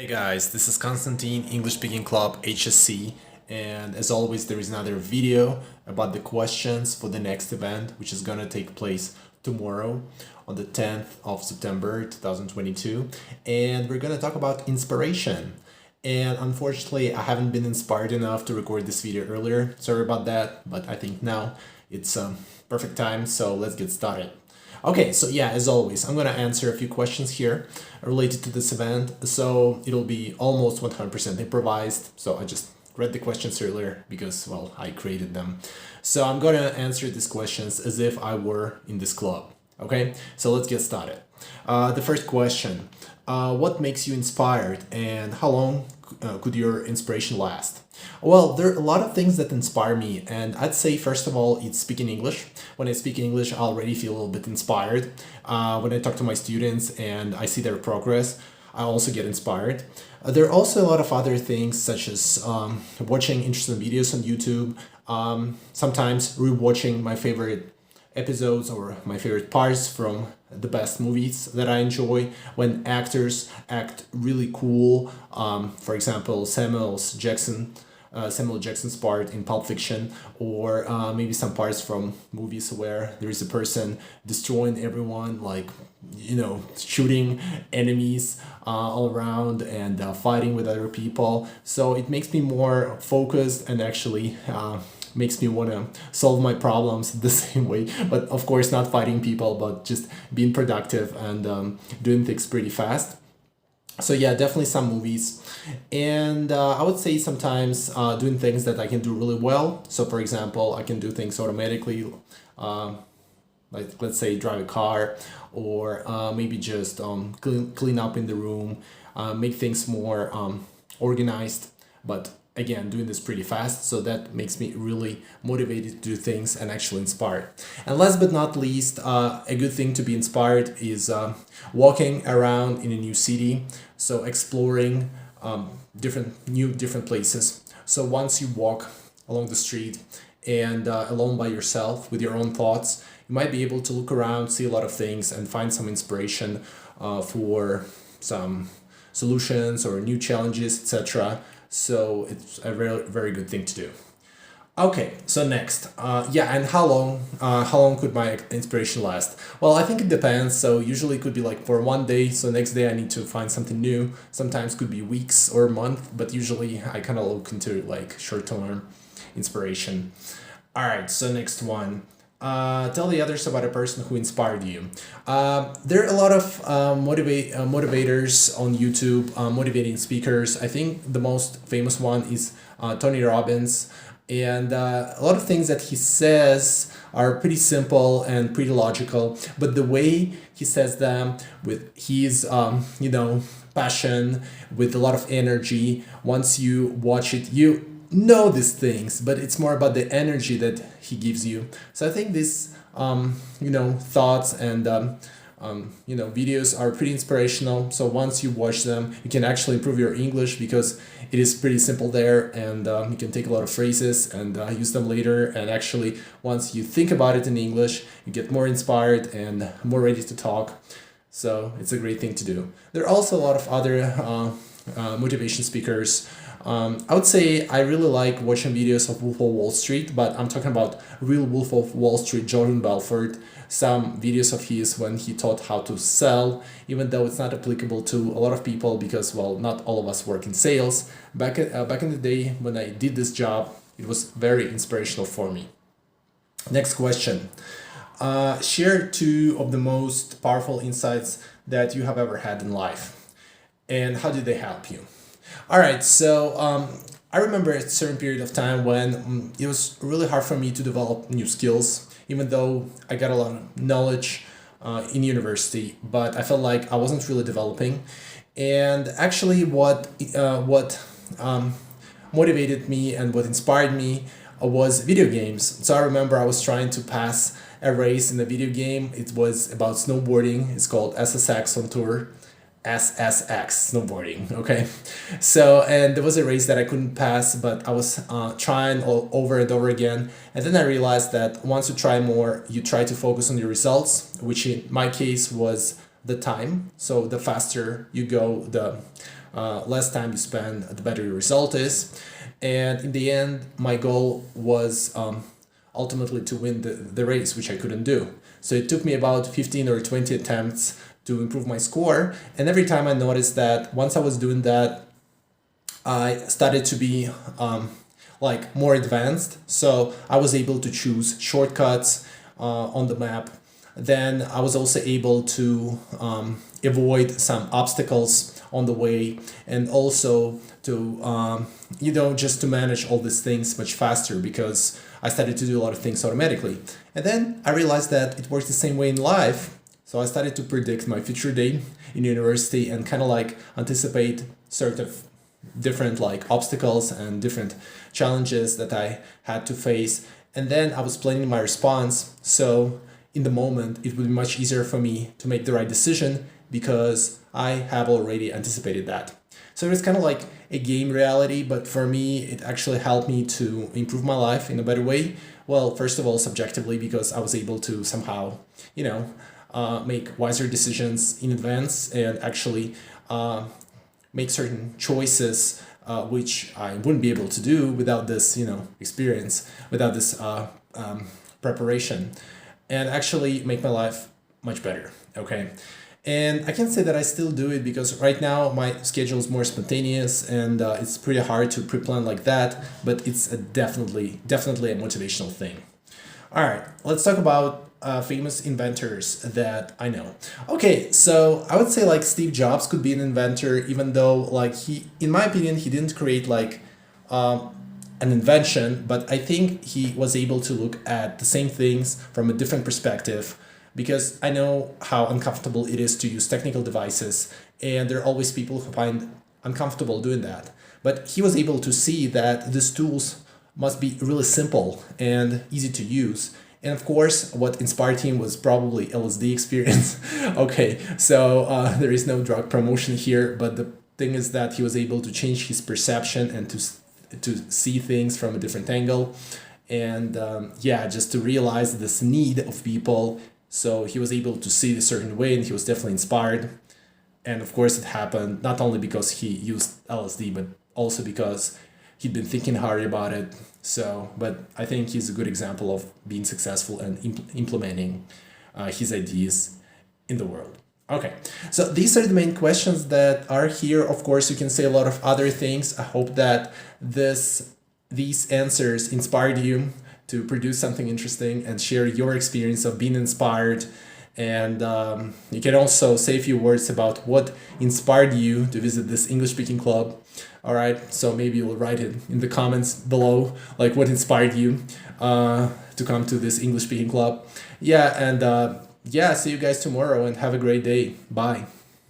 Hey guys, this is Constantine, English Speaking Club HSE, and as always there is another video about the questions for the next event, which is gonna take place tomorrow on the 10th of September 2022, and we're gonna talk about inspiration. And unfortunately I haven't been inspired enough to record this video earlier, sorry about that, but I think now it's perfect time, so let's get started. Okay, so yeah, as always, I'm going to answer a few questions here related to this event. So it'll be almost 100% improvised. So I just read the questions earlier because, well, I created them. So I'm going to answer these questions as if I were in this club. Okay, so let's get started. The first question, what makes you inspired and how long could your inspiration last? Well, there are a lot of things that inspire me, and I'd say first of all, it's speaking English. When I speak English, I already feel a little bit inspired. When I talk to my students and I see their progress, I also get inspired. There are also a lot of other things such as watching interesting videos on YouTube, sometimes rewatching my favorite episodes or my favorite parts from the best movies that I enjoy when actors act really cool. For example, Samuel Jackson's part in Pulp Fiction, or maybe some parts from movies where there is a person destroying everyone, like, you know, shooting enemies all around and fighting with other people. So it makes me more focused and actually makes me want to solve my problems the same way, but of course not fighting people, but just being productive and doing things pretty fast. So yeah, definitely some movies. And I would say sometimes doing things that I can do really well. So for example, I can do things automatically, like let's say drive a car, or maybe just clean up in the room, make things more organized. But again, doing this pretty fast, so that makes me really motivated to do things and actually inspired. And last but not least, a good thing to be inspired is walking around in a new city, so exploring different places. So once you walk along the street and alone by yourself with your own thoughts, you might be able to look around, see a lot of things, and find some inspiration for some solutions or new challenges, etc. So it's a very good thing to do. Okay, so next, and how long could my inspiration last? Well, I think it depends. So usually it could be like for one day, so next day I need to find something new. Sometimes could be weeks or a month, but usually I kind of look into like short-term inspiration. All right, so next one. Tell the others about a person who inspired you. There are a lot of motivators on YouTube, motivating speakers. I think the most famous one is Tony Robbins. And a lot of things that he says are pretty simple and pretty logical, but the way he says them with his, passion, with a lot of energy, once you watch it, you know these things, but it's more about the energy that he gives you. So I think these thoughts and videos are pretty inspirational. So once you watch them, you can actually improve your English because it is pretty simple there, and you can take a lot of phrases and use them later. And actually, once you think about it in English, you get more inspired and more ready to talk. So it's a great thing to do. There are also a lot of other motivation speakers. I would say I really like watching videos of Wolf of Wall Street, but I'm talking about real Wolf of Wall Street, Jordan Belfort. Some videos of his when he taught how to sell, even though it's not applicable to a lot of people because, well, not all of us work in sales. Back in the day when I did this job, it was very inspirational for me. Next question. Share two of the most powerful insights that you have ever had in life, and how did they help you? All right, so I remember a certain period of time when it was really hard for me to develop new skills, even though I got a lot of knowledge in university, but I felt like I wasn't really developing. And actually what motivated me and what inspired me was video games. So I remember I was trying to pass a race in a video game. It was about snowboarding. It's called SSX on Tour. SSX snowboarding. Okay, so and there was a race that I couldn't pass, but I was trying over and over again, and then I realized that once you try more, you try to focus on your results, which in my case was the time. So the faster you go, the less time you spend, the better your result is. And in the end, my goal was ultimately to win the race, which I couldn't do. So it took me about 15 or 20 attempts to improve my score. And every time I noticed that once I was doing that, I started to be like more advanced. So I was able to choose shortcuts on the map. Then I was also able to avoid some obstacles on the way, and also to just to manage all these things much faster, because I started to do a lot of things automatically. And then I realized that it works the same way in life. So I started to predict my future day in university and kind of like anticipate sort of different like obstacles and different challenges that I had to face. And then I was planning my response. So in the moment, it would be much easier for me to make the right decision because I have already anticipated that. So it's kind of like a game reality, but for me, it actually helped me to improve my life in a better way. Well, first of all, subjectively, because I was able to somehow, make wiser decisions in advance and actually make certain choices which I wouldn't be able to do without this, experience, without this preparation, and actually make my life much better. Okay. And I can say that I still do it because right now my schedule is more spontaneous, and it's pretty hard to pre-plan like that, but it's definitely a motivational thing. All right, let's talk about famous inventors that I know. Okay, so I would say like Steve Jobs could be an inventor, even though like in my opinion, he didn't create like an invention, but I think he was able to look at the same things from a different perspective, because I know how uncomfortable it is to use technical devices, and there are always people who find uncomfortable doing that. But he was able to see that these tools must be really simple and easy to use. And of course, what inspired him was probably LSD experience. Okay, so there is no drug promotion here, but the thing is that he was able to change his perception and to see things from a different angle, and just to realize this need of people. So he was able to see it a certain way, and he was definitely inspired. And of course, it happened not only because he used LSD, but also because he'd been thinking hard about it. So, but I think he's a good example of being successful and implementing his ideas in the world. Okay, so these are the main questions that are here. Of course, you can say a lot of other things. I hope that these answers inspired you to produce something interesting and share your experience of being inspired. And you can also say a few words about what inspired you to visit this English Speaking Club. All right, so maybe you'll write it in the comments below, like what inspired you to come to this English Speaking Club. Yeah, and see you guys tomorrow, and have a great day. Bye.